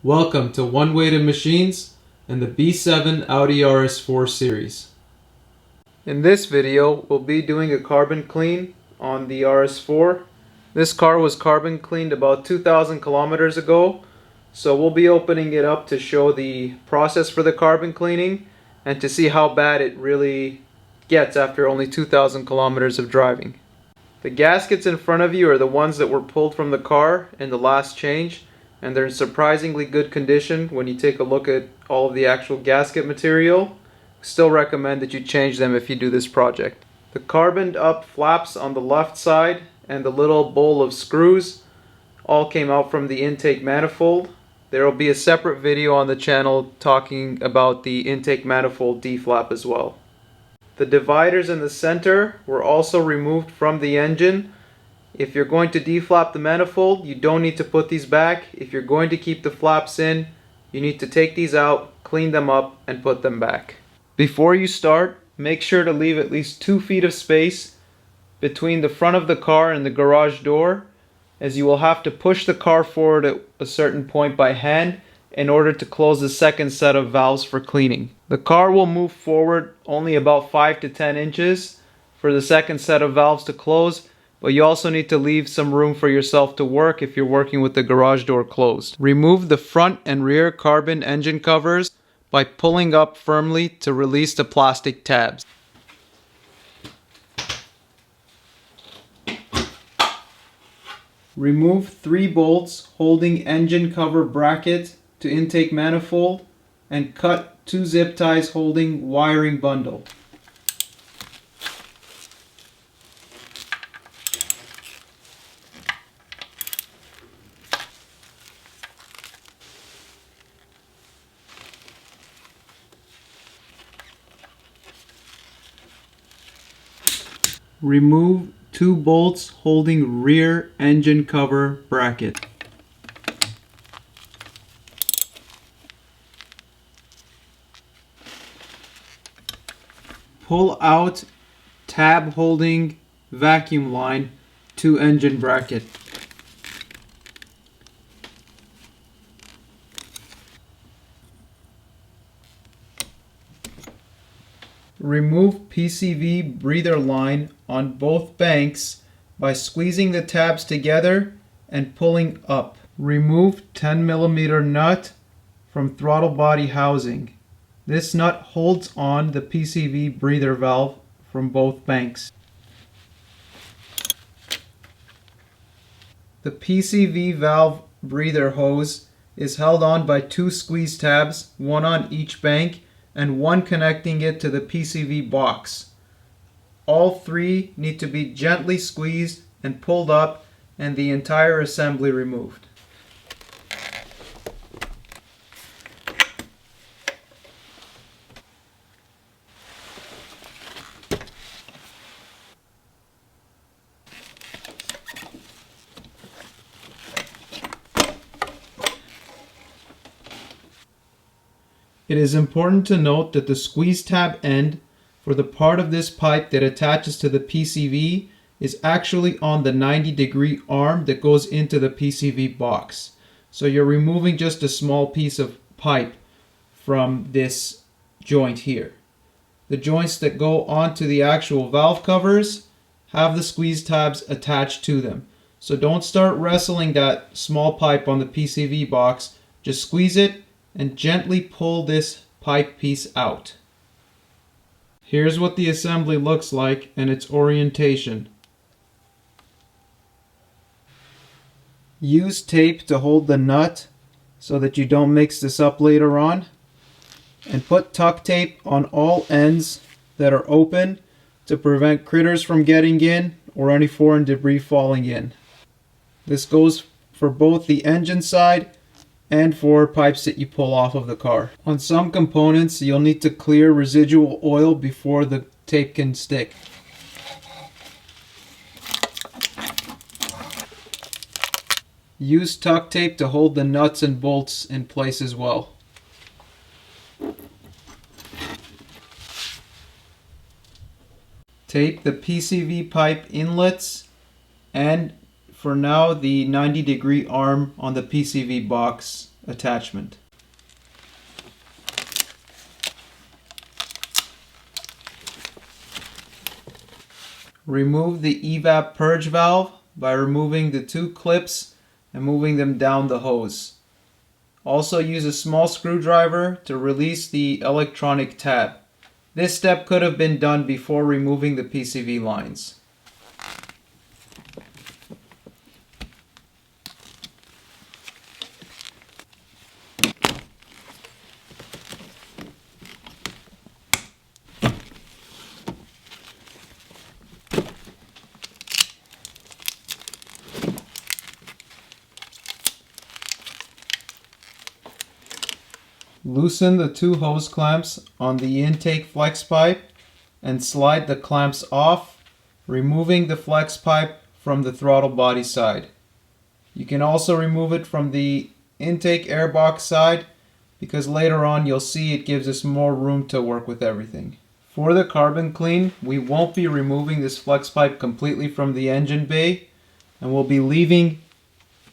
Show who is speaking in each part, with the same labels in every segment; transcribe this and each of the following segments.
Speaker 1: Welcome to One Weighted Machines and the B7 Audi RS4 series. In this video, we'll be doing a carbon clean on the RS4. This car was carbon cleaned about 2,000 kilometers ago, so we'll be opening it up to show the process for the carbon cleaning and to see how bad it really gets after only 2,000 kilometers of driving. The gaskets in front of you are the ones that were pulled from the car in the last change, and they're in surprisingly good condition when you take a look at all of the actual gasket material. Still recommend that you change them if you do this project. The carboned up flaps on the left side and the little bowl of screws all came out from the intake manifold. There will be a separate video on the channel talking about the intake manifold D-flap as well. The dividers in the center were also removed from the engine. If you're going to deflap the manifold, you don't need to put these back. If you're going to keep the flaps in, you need to take these out, clean them up, and put them back. Before you start, make sure to leave at least 2 feet of space between the front of the car and the garage door, as you will have to push the car forward at a certain point by hand in order to close the second set of valves for cleaning. The car will move forward only about 5 to 10 inches for the second set of valves to close, but you also need to leave some room for yourself to work if you're working with the garage door closed. Remove the front and rear carbon engine covers by pulling up firmly to release the plastic tabs. Remove 3 bolts holding engine cover bracket to intake manifold and cut 2 zip ties holding wiring bundle. Remove 2 bolts holding rear engine cover bracket. Pull out tab holding vacuum line to engine bracket. Remove PCV breather line on both banks by squeezing the tabs together and pulling up. Remove 10mm nut from throttle body housing. This nut holds on the PCV breather valve from both banks. The PCV valve breather hose is held on by 2 squeeze tabs, one on each bank and one connecting it to the PCV box. All 3 need to be gently squeezed and pulled up and the entire assembly removed. It is important to note that the squeeze tab end for the part of this pipe that attaches to the PCV is actually on the 90-degree arm that goes into the PCV box. So you're removing just a small piece of pipe from this joint here. The joints that go onto the actual valve covers have the squeeze tabs attached to them. So don't start wrestling that small pipe on the PCV box. Just squeeze it and gently pull this pipe piece out. Here's what the assembly looks like and its orientation. Use tape to hold the nut so that you don't mix this up later on, and put tuck tape on all ends that are open to prevent critters from getting in or any foreign debris falling in. This goes for both the engine side and for pipes that you pull off of the car. On some components, you'll need to clear residual oil before the tape can stick. Use tuck tape to hold the nuts and bolts in place as well. Tape the PCV pipe inlets and for now the 90-degree arm on the PCV box attachment. Remove the evap purge valve by removing the two clips and moving them down the hose. Also use a small screwdriver to release the electronic tab. This step could have been done before removing the PCV lines. Loosen the two hose clamps on the intake flex pipe and slide the clamps off, removing the flex pipe from the throttle body side. You can also remove it from the intake airbox side because later on you'll see it gives us more room to work with everything. For the carbon clean, we won't be removing this flex pipe completely from the engine bay, and we'll be leaving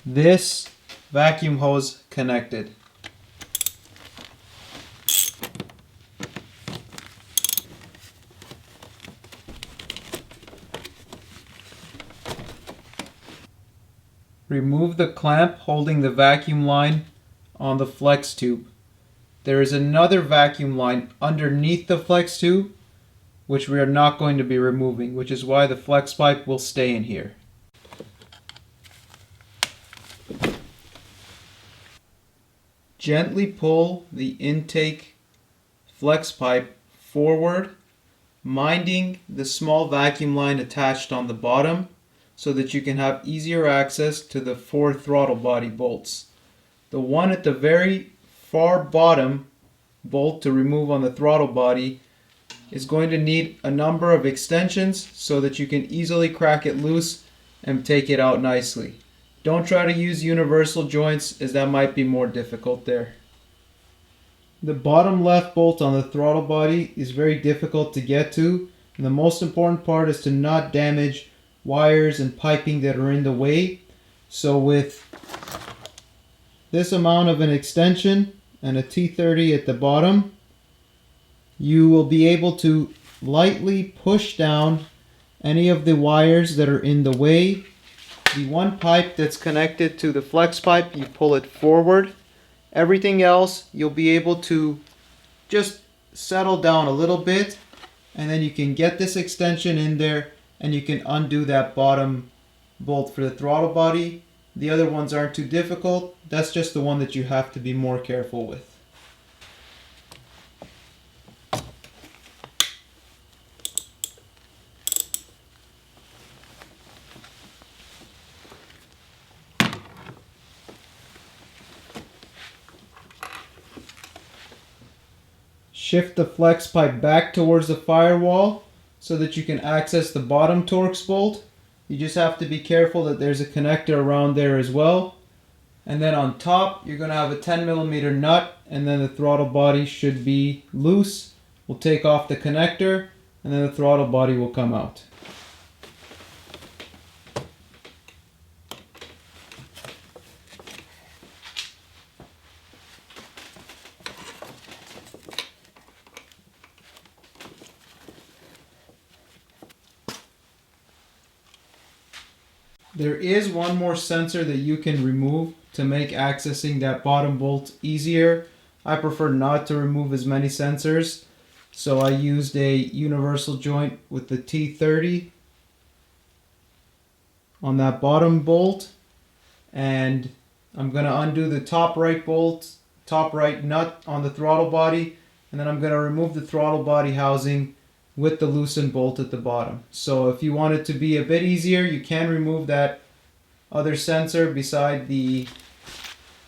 Speaker 1: this vacuum hose connected. Remove the clamp holding the vacuum line on the flex tube. There is another vacuum line underneath the flex tube which we are not going to be removing, which is why the flex pipe will stay in here. Gently pull the intake flex pipe forward, minding the small vacuum line attached on the bottom, so that you can have easier access to the 4 throttle body bolts. The one at the very far bottom bolt to remove on the throttle body is going to need a number of extensions so that you can easily crack it loose and take it out nicely. Don't try to use universal joints, as that might be more difficult there. The bottom left bolt on the throttle body is very difficult to get to, and the most important part is to not damage wires and piping that are in the way. So with this amount of an extension and a T30 at the bottom, you will be able to lightly push down any of the wires that are in the way. The one pipe that's connected to the flex pipe, you pull it forward. Everything else you'll be able to just settle down a little bit, and then you can get this extension in there and you can undo that bottom bolt for the throttle body. The other ones aren't too difficult. That's just the one that you have to be more careful with. Shift the flex pipe back towards the firewall so that you can access the bottom Torx bolt. You just have to be careful that there's a connector around there as well. And then on top, you're going to have a 10mm nut, and then the throttle body should be loose. We'll take off the connector, and then the throttle body will come out. There is one more sensor that you can remove to make accessing that bottom bolt easier. I prefer not to remove as many sensors, so I used a universal joint with the T30 on that bottom bolt, and I'm going to undo the top right bolt, top right nut on the throttle body, and then I'm going to remove the throttle body housing with the loosened bolt at the bottom. So if you want it to be a bit easier, you can remove that other sensor beside the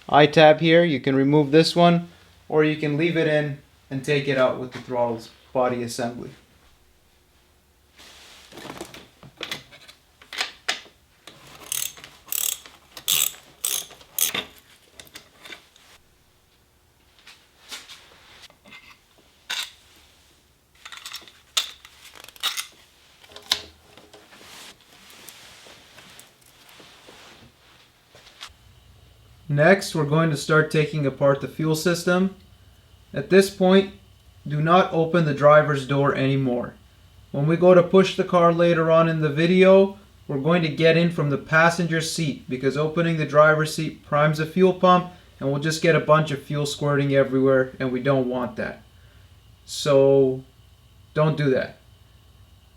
Speaker 1: I-tab here. You can remove this one, or you can leave it in and take it out with the throttle body assembly. Next, we're going to start taking apart the fuel system. At this point, do not open the driver's door anymore. When we go to push the car later on in the video, we're going to get in from the passenger seat because opening the driver's seat primes the fuel pump and we'll just get a bunch of fuel squirting everywhere, and we don't want that. So don't do that.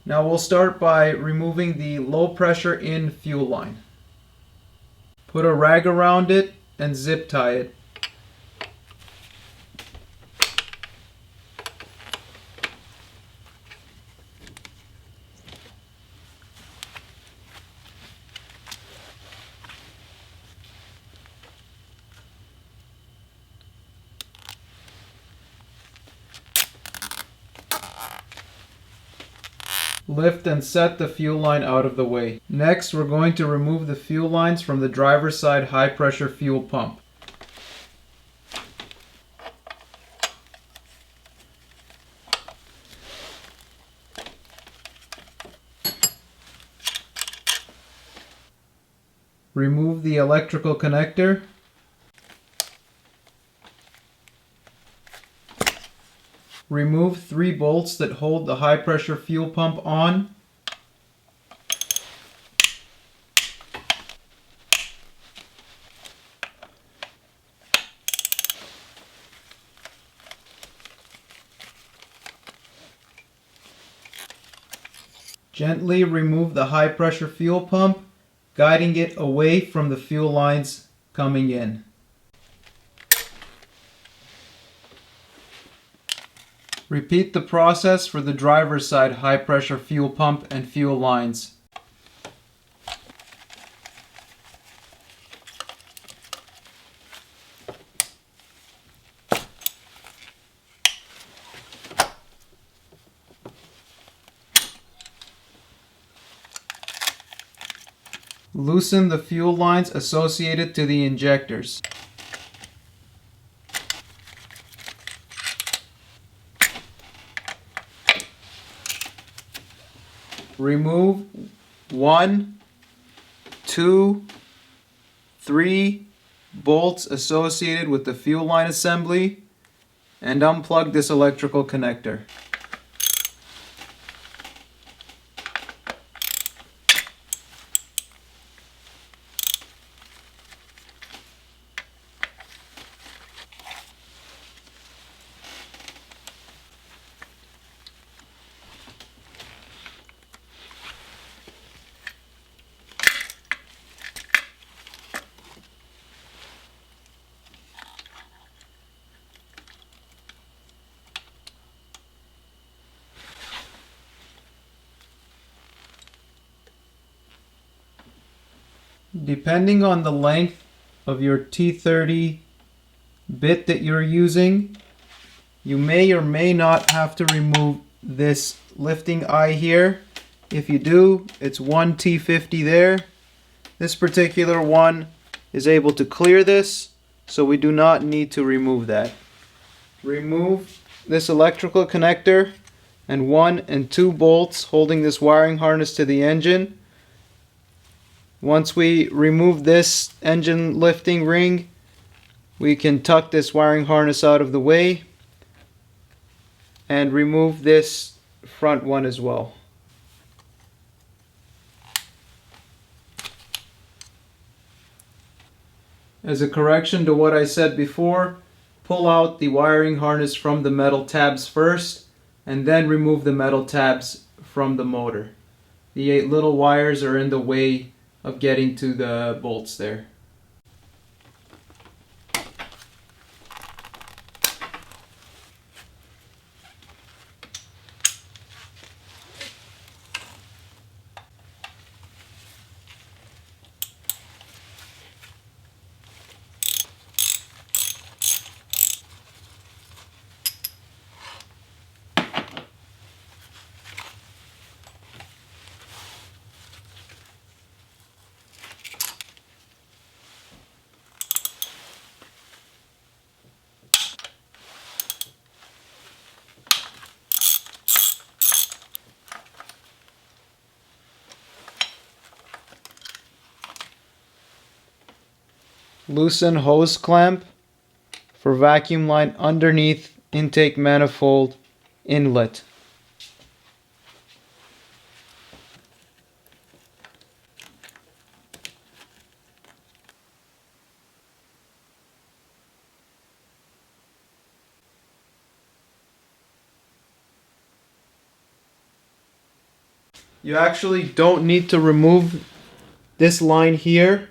Speaker 1: Now we'll start by removing the low pressure in fuel line. Put a rag around it and zip tie it. Lift and set the fuel line out of the way. Next, we're going to remove the fuel lines from the driver's side high pressure fuel pump. Remove the electrical connector. Remove 3 bolts that hold the high pressure fuel pump on. Gently remove the high pressure fuel pump, guiding it away from the fuel lines coming in. Repeat the process for the driver's side high pressure fuel pump and fuel lines. Loosen the fuel lines associated to the injectors. Remove 1, 2, 3 bolts associated with the fuel line assembly and unplug this electrical connector. Depending on the length of your T30 bit that you're using, you may or may not have to remove this lifting eye here. If you do, it's 1 T50 there. This particular one is able to clear this, so we do not need to remove that. Remove this electrical connector and 1 and 2 bolts holding this wiring harness to the engine. Once we remove this engine lifting ring, we can tuck this wiring harness out of the way and remove this front one as well. As a correction to what I said before, pull out the wiring harness from the metal tabs first and then remove the metal tabs from the motor. The 8 little wires are in the way of getting to the bolts there. loosen hose clamp for vacuum line underneath intake manifold inlet. You actually don't need to remove this line here.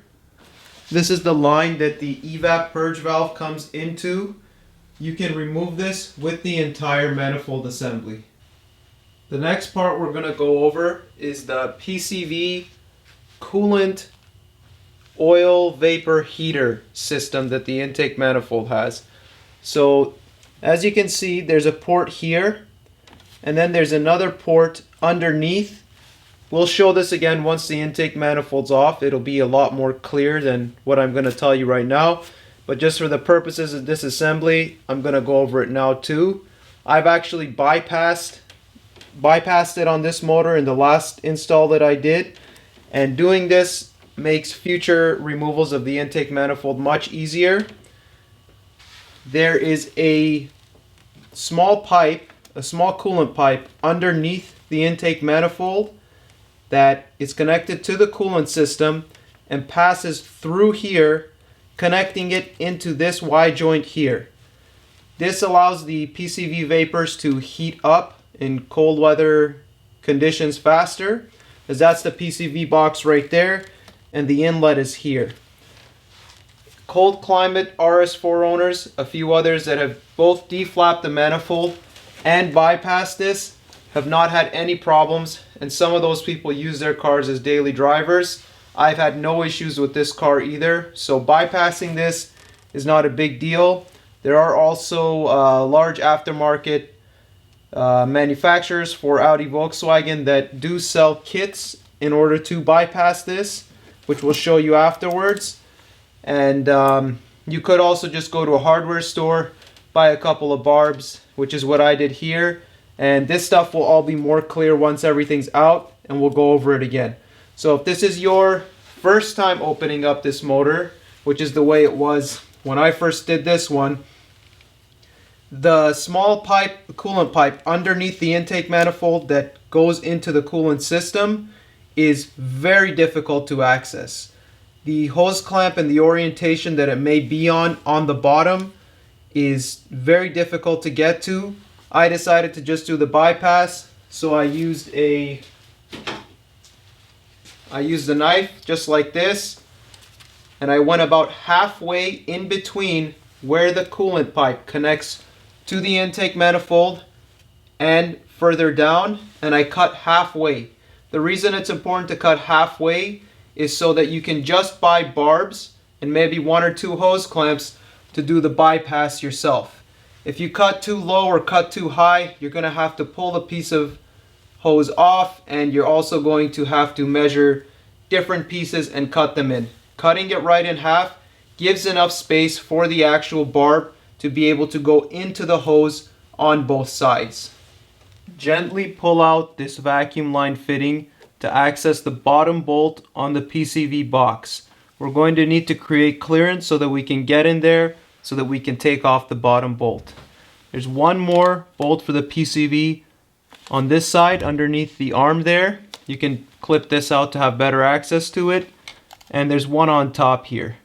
Speaker 1: This is the line that the evap purge valve comes into. You can remove this with the entire manifold assembly. The next part we're going to go over is the PCV coolant oil vapor heater system that the intake manifold has. So as you can see, there's a port here, and then there's another port underneath. We'll show this again once the intake manifold's off. It'll be a lot more clear than what I'm going to tell you right now. But just for the purposes of this assembly, I'm going to go over it now too. I've actually bypassed it on this motor in the last install that I did. And doing this makes future removals of the intake manifold much easier. There is a small pipe, a small coolant pipe underneath the intake manifold that is connected to the coolant system and passes through here, connecting it into this Y joint here. This allows the PCV vapors to heat up in cold weather conditions faster, as that's the PCV box right there, and the inlet is here. Cold climate RS4 owners, a few others that have both deflapped the manifold and bypassed this, have not had any problems, and some of those people use their cars as daily drivers. I've had no issues with this car either, so bypassing this is not a big deal. There are also large aftermarket manufacturers for Audi, Volkswagen that do sell kits in order to bypass this, which we'll show you afterwards. And you could also just go to a hardware store, buy a couple of barbs, which is what I did here. And this stuff will all be more clear once everything's out, and we'll go over it again. So if this is your first time opening up this motor, which is the way it was when I first did this one, the small pipe, coolant pipe underneath the intake manifold that goes into the coolant system is very difficult to access. The hose clamp and the orientation that it may be on the bottom is very difficult to get to. I decided to just do the bypass, so I used a knife just like this, and I went about halfway in between where the coolant pipe connects to the intake manifold and further down, and I cut halfway. The reason it's important to cut halfway is so that you can just buy barbs and maybe 1 or 2 hose clamps to do the bypass yourself. If you cut too low or cut too high, you're going to have to pull the piece of hose off, and you're also going to have to measure different pieces and cut them in. Cutting it right in half gives enough space for the actual barb to be able to go into the hose on both sides. Gently pull out this vacuum line fitting to access the bottom bolt on the PCV box. We're going to need to create clearance so that we can get in there, so that we can take off the bottom bolt. There's one more bolt for the PCV on this side underneath the arm there. You can clip this out to have better access to it. And there's one on top here.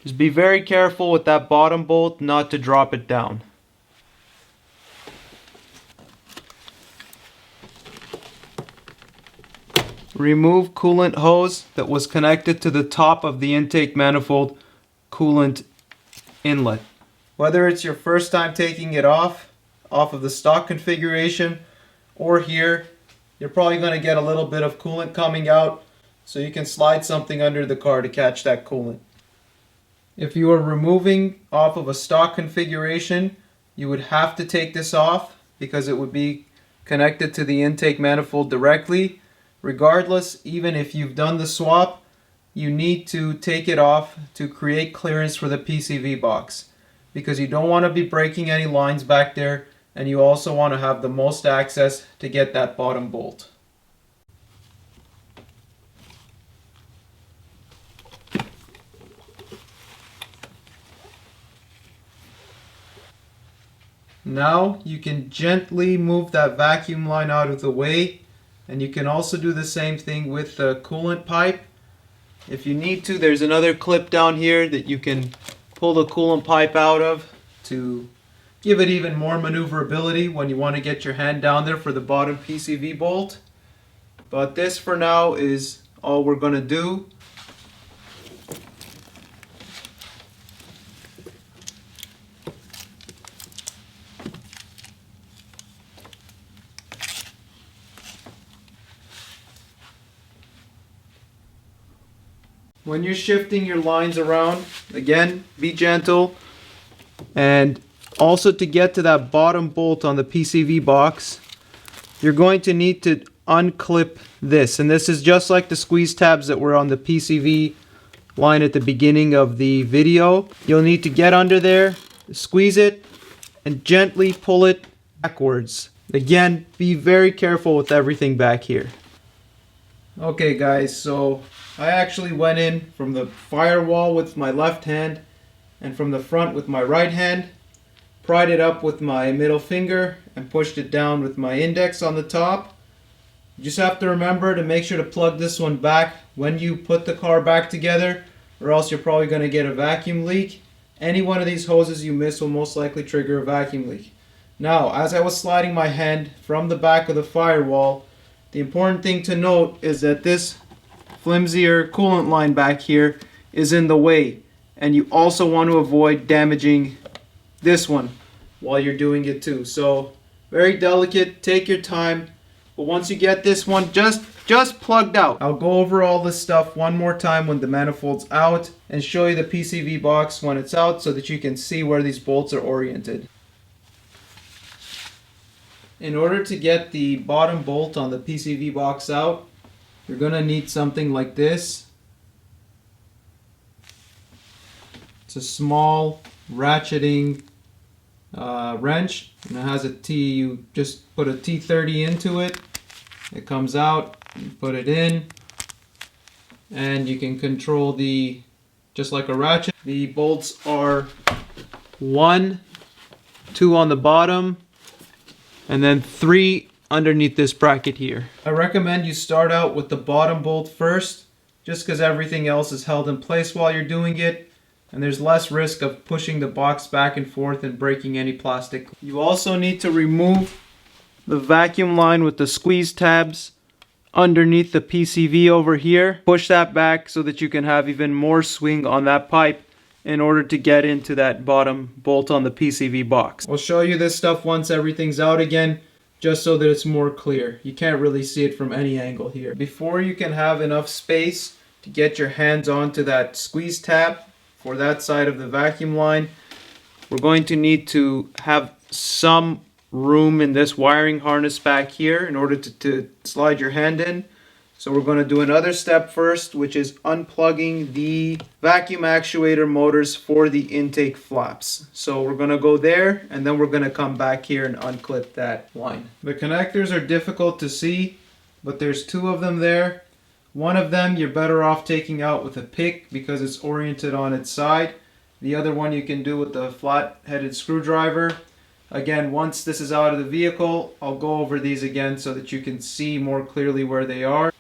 Speaker 1: Just be very careful with that bottom bolt not to drop it down. Remove coolant hose that was connected to the top of the intake manifold coolant inlet. Whether it's your first time taking it off of the stock configuration or here, you're probably going to get a little bit of coolant coming out, so you can slide something under the car to catch that coolant. If you are removing off of a stock configuration, you would have to take this off because it would be connected to the intake manifold directly. Regardless, even if you've done the swap, you need to take it off to create clearance for the PCV box, because you don't want to be breaking any lines back there, and you also want to have the most access to get that bottom bolt. Now you can gently move that vacuum line out of the way, and you can also do the same thing with the coolant pipe. If you need to, there's another clip down here that you can pull the coolant pipe out of to give it even more maneuverability when you want to get your hand down there for the bottom PCV bolt. But this for now is all we're going to do. When you're shifting your lines around, again, be gentle. And also, to get to that bottom bolt on the PCV box, you're going to need to unclip this. And this is just like the squeeze tabs that were on the PCV line at the beginning of the video. You'll need to get under there, squeeze it, and gently pull it backwards. Again, be very careful with everything back here. Okay guys, so I actually went in from the firewall with my left hand and from the front with my right hand, pried it up with my middle finger and pushed it down with my index on the top. You just have to remember to make sure to plug this one back when you put the car back together, or else you're probably going to get a vacuum leak. Any one of these hoses you miss will most likely trigger a vacuum leak. Now, as I was sliding my hand from the back of the firewall, the important thing to note is that this flimsier coolant line back here is in the way, and you also want to avoid damaging this one while you're doing it too. So very delicate, take your time, but once you get this one just plugged out, I'll go over all this stuff one more time when the manifold's out and show you the PCV box when it's out so that you can see where these bolts are oriented. In order to get the bottom bolt on the PCV box out, you're going to need something like this. It's a small ratcheting wrench, and it has a T. You just put a T30 into it. It comes out, you put it in, and you can control the, just like a ratchet. The bolts are 1, 2 on the bottom, and then 3 underneath this bracket here. I recommend you start out with the bottom bolt first, just because everything else is held in place while you're doing it, and there's less risk of pushing the box back and forth and breaking any plastic. You also need to remove the vacuum line with the squeeze tabs underneath the PCV over here. Push that back so that you can have even more swing on that pipe in order to get into that bottom bolt on the PCV box. I'll show you this stuff once everything's out again, just so that it's more clear. You can't really see it from any angle here. Before you can have enough space to get your hands onto that squeeze tab for that side of the vacuum line, we're going to need to have some room in this wiring harness back here in order to slide your hand in. So we're going to do another step first, which is unplugging the vacuum actuator motors for the intake flaps. So we're going to go there, and then we're going to come back here and unclip that line. The connectors are difficult to see, but there's 2 of them there. One of them you're better off taking out with a pick because it's oriented on its side. The other one you can do with the flat-headed screwdriver. Again, once this is out of the vehicle, I'll go over these again so that you can see more clearly where they are.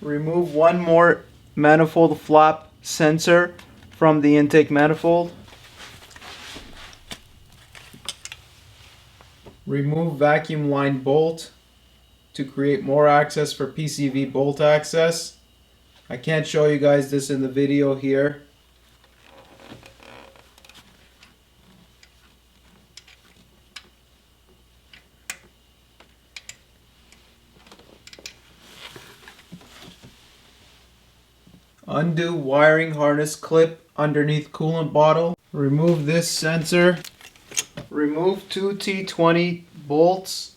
Speaker 1: Remove one more manifold flap sensor from the intake manifold. Remove vacuum line bolt to create more access for PCV bolt access. I can't show you guys this in the video here. Undo wiring harness clip underneath coolant bottle. Remove this sensor. Remove 2 T20 bolts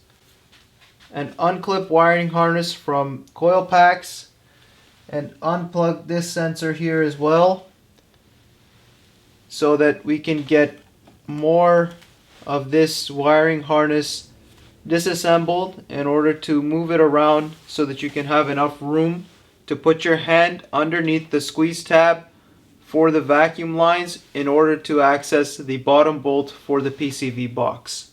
Speaker 1: and unclip wiring harness from coil packs, and unplug this sensor here as well so that we can get more of this wiring harness disassembled in order to move it around so that you can have enough room to put your hand underneath the squeeze tab for the vacuum lines in order to access the bottom bolt for the PCV box.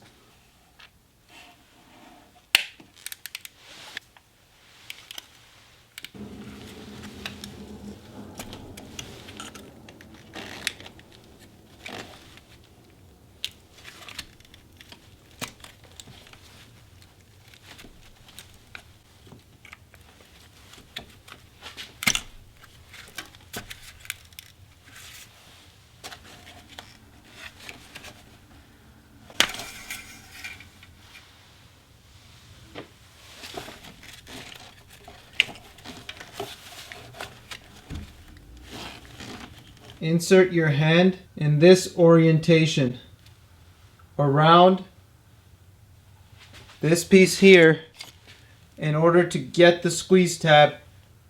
Speaker 1: Insert your hand in this orientation around this piece here in order to get the squeeze tab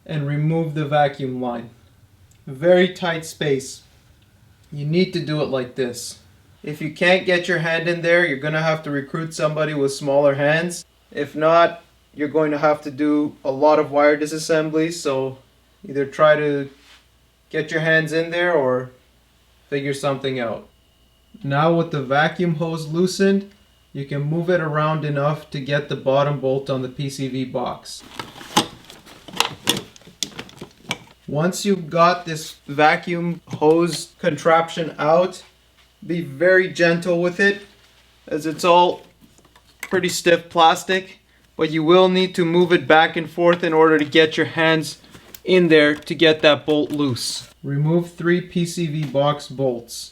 Speaker 1: and remove the vacuum line. A very tight space. You need to do it like this. If you can't get your hand in there, you're going to have to recruit somebody with smaller hands. If not, you're going to have to do a lot of wire disassembly, so either try to get your hands in there or figure something out. Now with the vacuum hose loosened, you can move it around enough to get the bottom bolt on the PCV box. Once you've got this vacuum hose contraption out, be very gentle with it as it's all pretty stiff plastic, but you will need to move it back and forth in order to get your hands in there to get that bolt loose. Remove 3 PCV box bolts.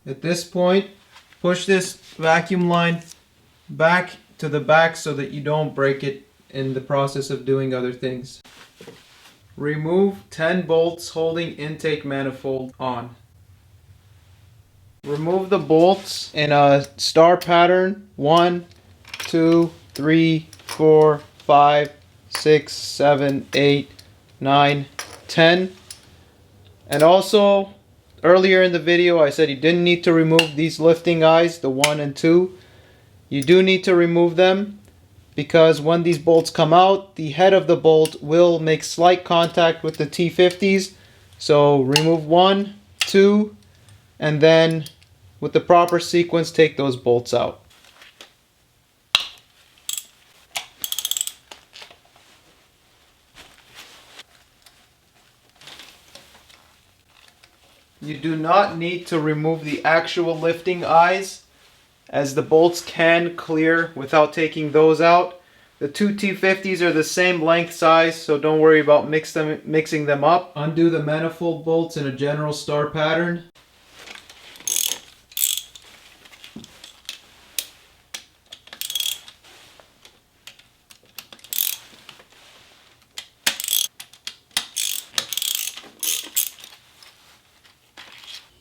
Speaker 1: At this point, push this vacuum line back to the back so that you don't break it in the process of doing other things. Remove 10 bolts holding intake manifold on. Remove the bolts in a star pattern. 1, 2, 3, 4, 5, 6, 7, 8, 9, 10. And also, earlier in the video I said you didn't need to remove these lifting eyes, the 1 and 2. You do need to remove them because when these bolts come out, the head of the bolt will make slight contact with the T50s. So remove 1, 2, and then with the proper sequence take those bolts out. You do not need to remove the actual lifting eyes, as the bolts can clear without taking those out. The 2 T50s are the same length size, so don't worry about mixing them up. Undo the manifold bolts in a general star pattern.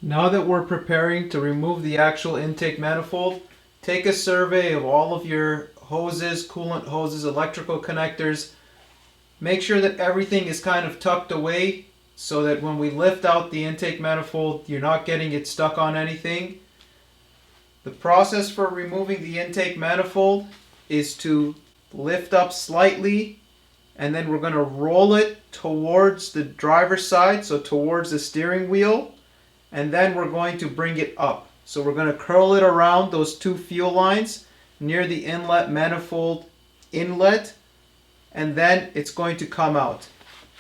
Speaker 1: Now that we're preparing to remove the actual intake manifold, take a survey of all of your hoses, coolant hoses, electrical connectors. Make sure that everything is kind of tucked away so that when we lift out the intake manifold, you're not getting it stuck on anything. The process for removing the intake manifold is to lift up slightly, and then we're going to roll it towards the driver's side, so towards the steering wheel. And then we're going to bring it up. So we're going to curl it around those 2 fuel lines near the inlet manifold inlet, and then it's going to come out.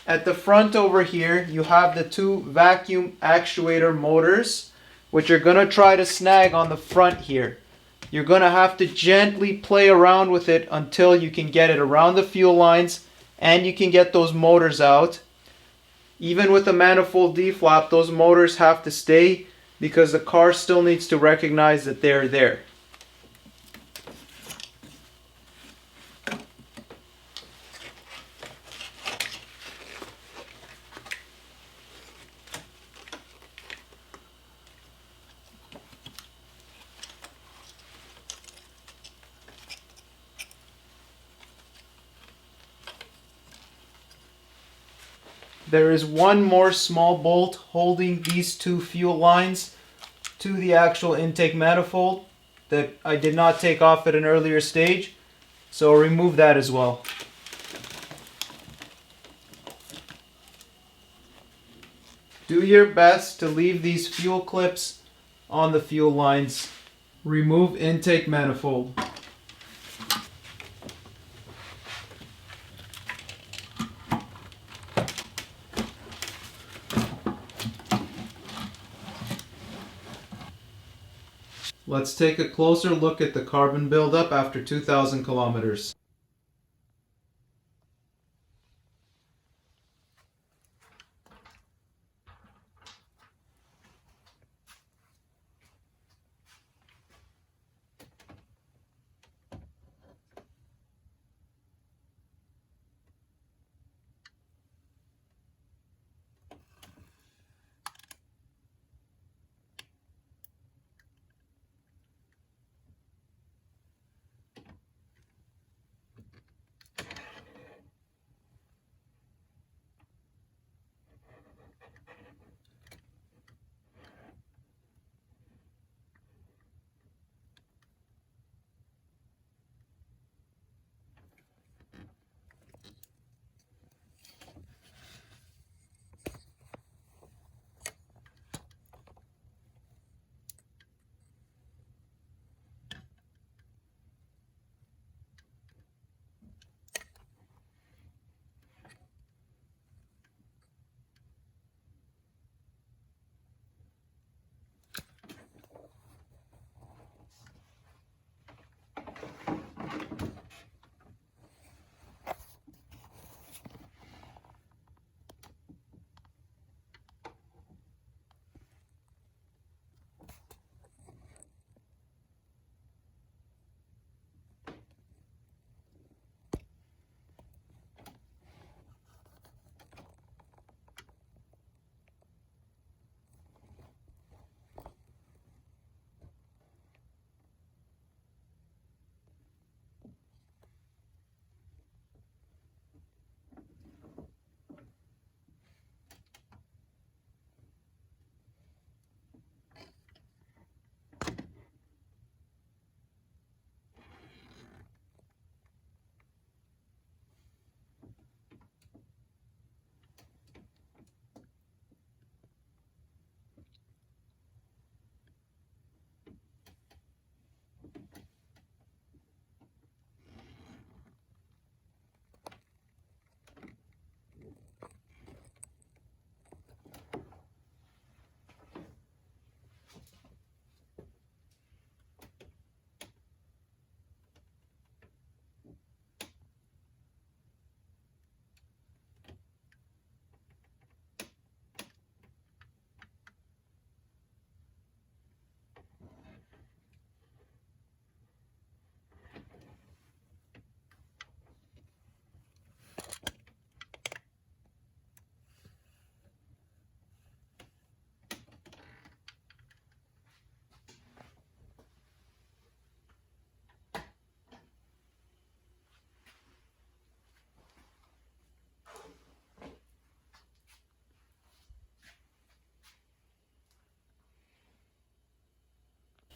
Speaker 1: At the front over here, you have the 2 vacuum actuator motors, which are going to try to snag on the front here. You're going to have to gently play around with it until you can get it around the fuel lines and you can get those motors out. Even with the manifold D-flap, those motors have to stay because the car still needs to recognize that they're there. There is one more small bolt holding these two fuel lines to the actual intake manifold that I did not take off at an earlier stage, so I'll remove that as well. Do your best to leave these fuel clips on the fuel lines. Remove intake manifold. Let's take a closer look at the carbon buildup after 2,000 kilometers.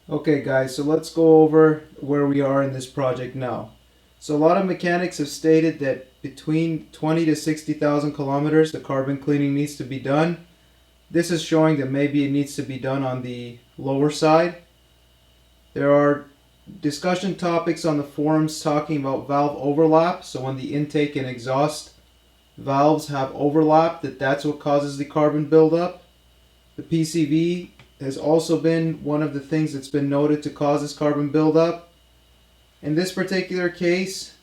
Speaker 1: Okay guys, so let's go over where we are in this project now. So a lot of mechanics have stated that between 20 to 60,000 kilometers the carbon cleaning needs to be done. This is showing that maybe it needs to be done on the lower side. There are discussion topics on the forums talking about valve overlap, so when the intake and exhaust valves have overlap, that's what causes the carbon buildup. The PCV has also been one of the things that's been noted to cause this carbon buildup. In this particular case,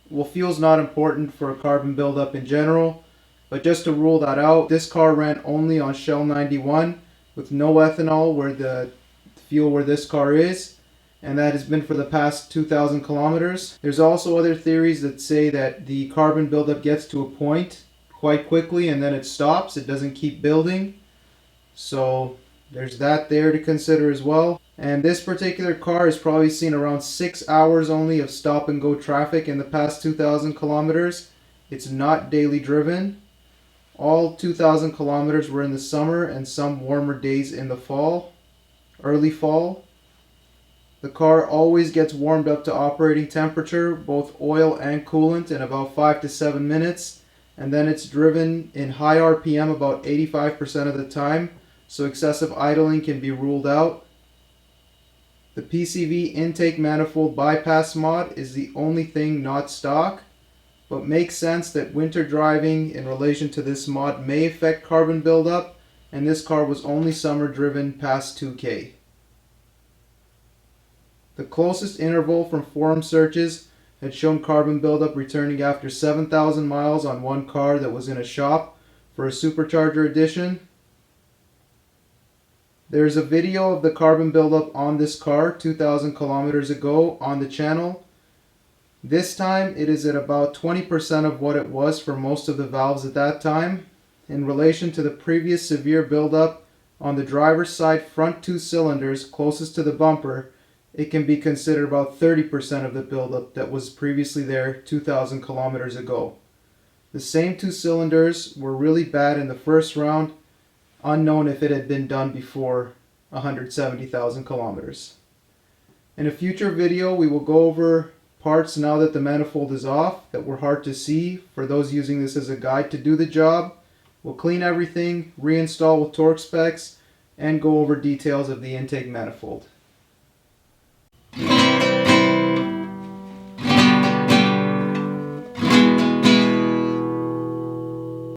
Speaker 1: well, fuel's not important for a carbon buildup in general, but just to rule that out, this car ran only on Shell 91 with no ethanol where the fuel where this car is, and that has been for the past 2,000 kilometers. There's also other theories that say that the carbon buildup gets to a point quite quickly and then it stops, it doesn't keep building. So there's that there to consider as well. And this particular car has probably seen around 6 hours only of stop and go traffic in the past 2,000 kilometers. It's not daily driven. All 2,000 kilometers were in the summer and some warmer days in the fall, early fall. The car always gets warmed up to operating temperature, both oil and coolant, in about 5 to 7 minutes, and then it's driven in high RPM about 85% of the time, so excessive idling can be ruled out. The PCV intake manifold bypass mod is the only thing not stock, but makes sense that winter driving in relation to this mod may affect carbon buildup, and this car was only summer driven past 2K. The closest interval from forum searches had shown carbon buildup returning after 7,000 miles on one car that was in a shop for a supercharger edition. There's a video of the carbon buildup on this car 2,000 kilometers ago on the channel. This time it is at about 20% of what it was for most of the valves at that time. In relation to the previous severe buildup on the driver's side front two cylinders closest to the bumper, it can be considered about 30% of the buildup that was previously there 2,000 kilometers ago. The same two cylinders were really bad in the first round, unknown if it had been done before 170,000 kilometers. In a future video we will go over parts now that the manifold is off that were hard to see for those using this as a guide to do the job. We'll clean everything, reinstall with torque specs, and go over details of the intake manifold.